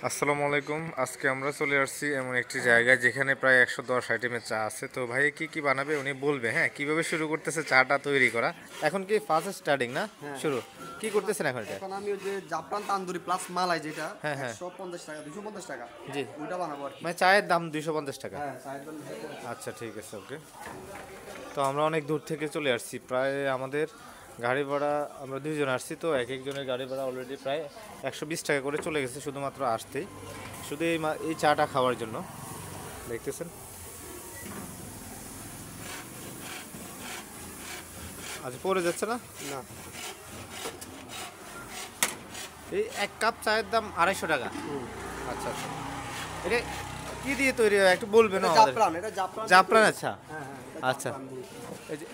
আসসালামু আলাইকুম। আজকে আমরা চলে আসছি এমন একটি জায়গায় যেখানে প্রায় 110 আইটেমের চা আছে। তো ভাই কি কি বানাবে উনি বলবে। হ্যাঁ, কিভাবে শুরু করতেছে চাটা তৈরি করা। এখন কি ফার্স্ট স্টার্টিং না হ্যাঁ, শুরু? কি করতেছেন এখন এটা? এখন আমি ওই যে জাফরান তান্দুরি প্লাস মালাই যেটা হ্যাঁ হ্যাঁ 150 টাকা 250 টাকা জি, ওইটা বানাবো আর কি। মানে চায়ের দাম 250 টাকা। হ্যাঁ, চায়ের দাম 250 টাকা। আচ্ছা ঠিক আছে, ওকে। তো আমরা অনেক দূর থেকে চলে আসছি, প্রায় আমাদের গাড়ি ভাড়া, আমরা দুইজন আসছি, তো এক একজনের গাড়ি ভাড়া অলরেডি প্রায় 120 টাকা করে চলে গেছে শুধুমাত্র আসতেই, শুধু এই চাটা খাওয়ার জন্য। দেখতেছেন আচ্ছা পড়ে যাচ্ছে না। না, এই এক কাপ চায়ের দাম 250 টাকা। আচ্ছা আচ্ছা, এটা কি দিয়ে তৈরি হয় একটু বলবেন এটা আমাদের? জাফরান, এটা জাফরান। জাফরান, আচ্ছা হ্যাঁ হ্যাঁ, এটা আচ্ছা। জাফরান দিয়ে। এই যে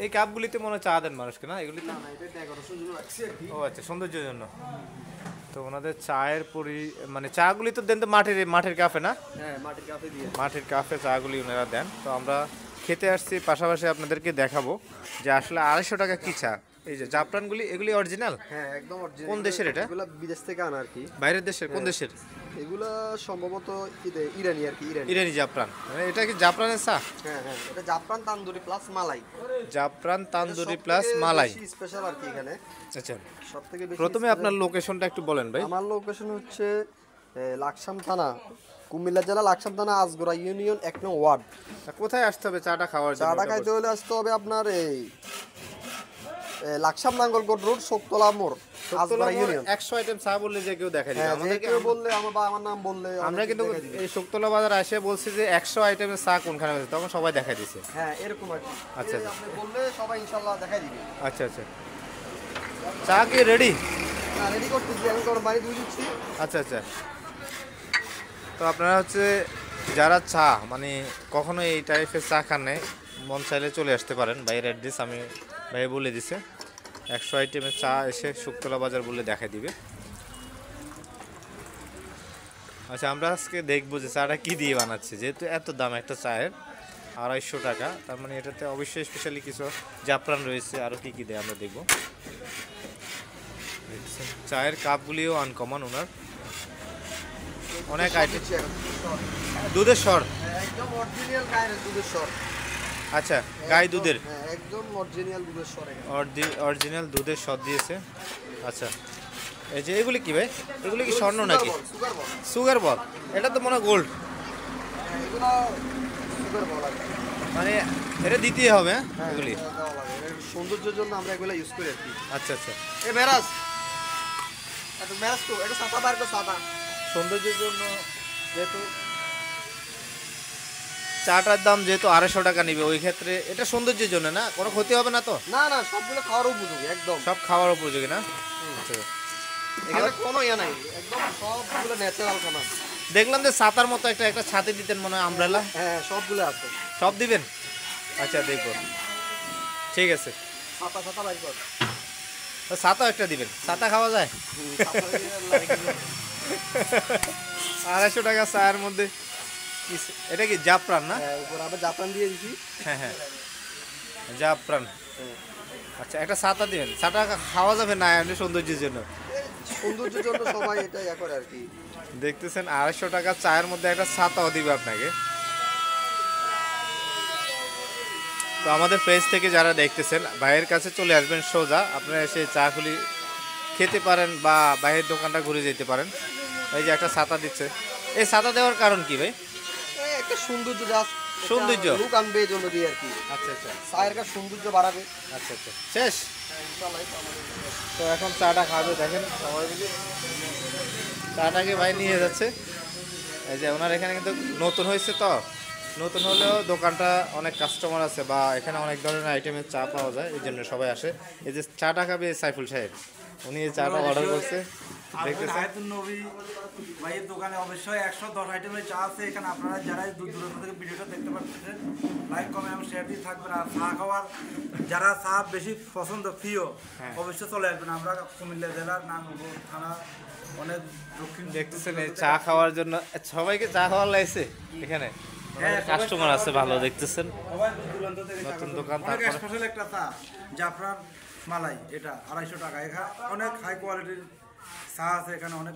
এই কাপগুলিতে মনে হয় চা দেন মানুষকে, না এগুলিতে? না না, এটা ডেকোরেশন জন্য রাখছি আর কি। ও আচ্ছা, সৌন্দর্যের জন্য। তো ওনাদের চায়ের মানে চাগুলি তো দেন তো মাটির কাফে, না? হ্যাঁ, মাটির কাপে দিয়ে। মাটির কাফে চাগুলি ওনারা দেন। তো আমরা খেতে আসছি, পাশাপাশি আপনাদেরকে দেখাবো যে আসলে 250 টাকা কি চা। এই যে জাফরানগুলি, এগুলি অরিজিনাল? হ্যাঁ, একদম অরিজিনাল। কোন দেশের এটা? এগুলা বিদেশ থেকে আনা আর কি। বাইরের দেশের? কোন হ্যাঁ। দেশের? এগুলা সম্ভবত ইরানি আর কি, ইরানি। ইরানি জাফরান, মানে এটা কি জাফরানের চা? হ্যাঁ হ্যাঁ, এটা জাফরান তান্দুরি প্লাস মালাই। জাফরান তান্দুরি প্লাস মালাই। স্পেশাল আর কি এখানে। আচ্ছা, সবথেকে বেশি প্রথমে special- আপনার লোকেশনটা একটু বলেন ভাই। আমার লোকেশন হচ্ছে লাকসাম থানা, কুমিল্লা জেলা লাকসাম থানা, আজগোড়া ইউনিয়ন 1 নং ওয়ার্ড। কোথায় আসতে হবে চাটা খাওয়ার জন্য? চাটা খাইতে হলে আসতে হবে আপনার এই লাকসাম নাঙ্গলকোট রোড, শোকতলা মোড়, আজগোড়া ইউনিয়ন। 100 আইটেম চা বললে যে কেউ দেখা দিবে হ্যাঁ, যে আমাদেরকে। কেউ বললে আমার নাম বললে আমরা অনেকে কিন্তু দেখাই দিবে। এই শুক্তলা বাজার এসে বলছি যে 100 আইটেমের চা কোনখানে আছে, তখন সবাই দেখা দিছে। হ্যাঁ, এরকম আর কি। আচ্ছা, এই আপনি বললে সবাই ইনশাআল্লাহ দেখাই দিবে। আচ্ছা আচ্ছা, চা কি রেডি? না, রেডি করতেছি, আমি গরম পানি দিয়ে দিচ্ছি। আচ্ছা আচ্ছা। তো আপনারা হচ্ছে যারা চা মানে কখনো এই টাইপের চা খান নাই, মন চাইলে চলে আসতে পারেন। ভাইয়ের অ্যাড্রেস আমি ভাই বলে দিছে। 100 আইটেমের চা এসে শুক্তলা বাজার বলে দেখা দিবে। আচ্ছা, আমরা আজকে দেখবো যে চাটা কি দিয়ে বানাচ্ছে, যেহেতু এত দাম একটা চায়ের 250 টাকা, তার মানে এটাতে অবশ্যই স্পেশালি কিছু জাফরান রয়েছে, আরও কি কি দেয় আমরা দেখবো। দেখছেন, চায়ের কাপগুলিও আনকমন ওনার, অনেক আইটেম। দিচ্ছি এখন। দুধের স্বর? হ্যাঁ, একদম অরিজিনাল গায়ের দুধের স্বর। আচ্ছা, গাই দুধের? হ্যাঁ, একদম অরিজিনাল দুধের স্বর এখানে। অরিজিনাল দুধের স্বাদ দিয়েছে। আচ্ছা, এই যে এগুলি কি ভাই? এগুলি কি স্বর্ণ নাকি? Sugar ball. Sugar ball? এটা তো মনে হয় গোল্ড। হ্যাঁ, এগুলো সুগার বল আর কি। মানে এটা দিতেই হবে, হ্যাঁ হ্যাঁ, এগুলি? এটা দেওয়া লাগে। এর সৌন্দর্যের জন্য আমরা এগুলো ইউজ করি আর কি। আচ্ছা আচ্ছা, এ মেরাজ, এটা মেরাজ তো, এটা সাদা বার তো সাদা। সৌন্দর্যের জন্য। যেহেতু চাটার দাম যেহেতু 250 টাকা নিবে, ওই ক্ষেত্রে এটা সৌন্দর্যের জন্য, না কোনো ক্ষতি হবে না তো? না না, সবগুলো খাওয়ার উপযোগী একদম। সব খাওয়ার উপযোগী, না? আচ্ছা, এখানে কোনো ইয়ে নাই, একদম সবগুলো ন্যাচারাল খানা। দেখলাম যে ছাতার মতো একটা একটা ছাতি দিতেন মনে হয়, আমব্রেলা। হ্যাঁ, সবগুলো আছে। সব দিবেন? আচ্ছা দেখবো, ঠিক আছে। ছাতা ছাতা বাইর কর। তো ছাতাও একটা দিবেন, ছাতা খাওয়া যায়? ছাতা দিয়ে লাগিয়ে দিও। 250 টাকা চায়ের মধ্যে এটা কি জাফরান, না? হ্যাঁ, উপর আবার জাপান দিয়ে দিছি। হ্যাঁ হ্যাঁ, জাফরান। হ্যাঁ। আচ্ছা, একটা ছাতা দিবেন। ছাতা খাওয়া যাবে না এমনি সৌন্দর্যের জন্য? সৌন্দর্যের জন্য সবাই এটা ইয়া করে আর কি। দেখতেছেন 250 টাকা চায়ের মধ্যে একটা ছাতাও দিবে আপনাকে। তো আমাদের পেজ থেকে যারা দেখতেছেন, ভাইয়ের কাছে চলে আসবেন সোজা, আপনারা এসে চা খুলি খেতে পারেন বা বাইরের দোকানটা ঘুরে যেতে পারেন। এই যে একটা ছাতা দিচ্ছে, এই ছাতা দেওয়ার কারণ কি ভাই? এই একটা সৌন্দর্য, জাস্ট সৌন্দর্য? লুক আনবে এই জন্য দিয়ে আর কি। আচ্ছা আচ্ছা চায়ের কাছে সৌন্দর্য বাড়াবে। আচ্ছা আচ্ছা, শেষ। হ্যাঁ, ইনশাআল্লাহ এটা আমাদের। তো এখন চাটা খাবে, দেখেন সবাই মিলে চাটাকে ভাই নিয়ে যাচ্ছে। এই যে ওনার এখানে কিন্তু নতুন হয়েছে, তো নতুন হলেও দোকানটা অনেক কাস্টমার আছে বা এখানে অনেক ধরনের আইটেমের চা পাওয়া যায়, এই জন্য সবাই আসে। এই যে চাটা খাবে সাইফুল সাহেব, উনি এই চাটা অর্ডার করছে। দেখতেছেন হায়াতুন নবী ভাইয়ের দোকানে অবশ্যই 110 আইটেমের চা আছে। এখানে আপনারা যারা দূর দূরান্ত থেকে ভিডিওটা দেখতে পাচ্ছেন, লাইক কমেন্ট এবং শেয়ার দিয়ে থাকবেন। আর চা খাওয়ার যারা চা বেশি পছন্দ প্রিয়, অবশ্যই চলে আসবেন। আমরা কুমিল্লা জেলার নাঙ্গলকোট থানা অনেক দক্ষিণ। দেখতেছেন এই চা খাওয়ার জন্য সবাইকে চা খাওয়ার লাগছে এখানে, কাস্টমার আছে ভালো। দেখতেছেন সবাই দূর দূরান্ত থেকে চা নতুন খাবেন। দোকান, অনেক তারপরে- স্পেশাল একটা চা জাফরান মালাই, এটা 250 টাকা। এখানে অনেক হাই কোয়ালিটির চা আছে, এখানে অনেক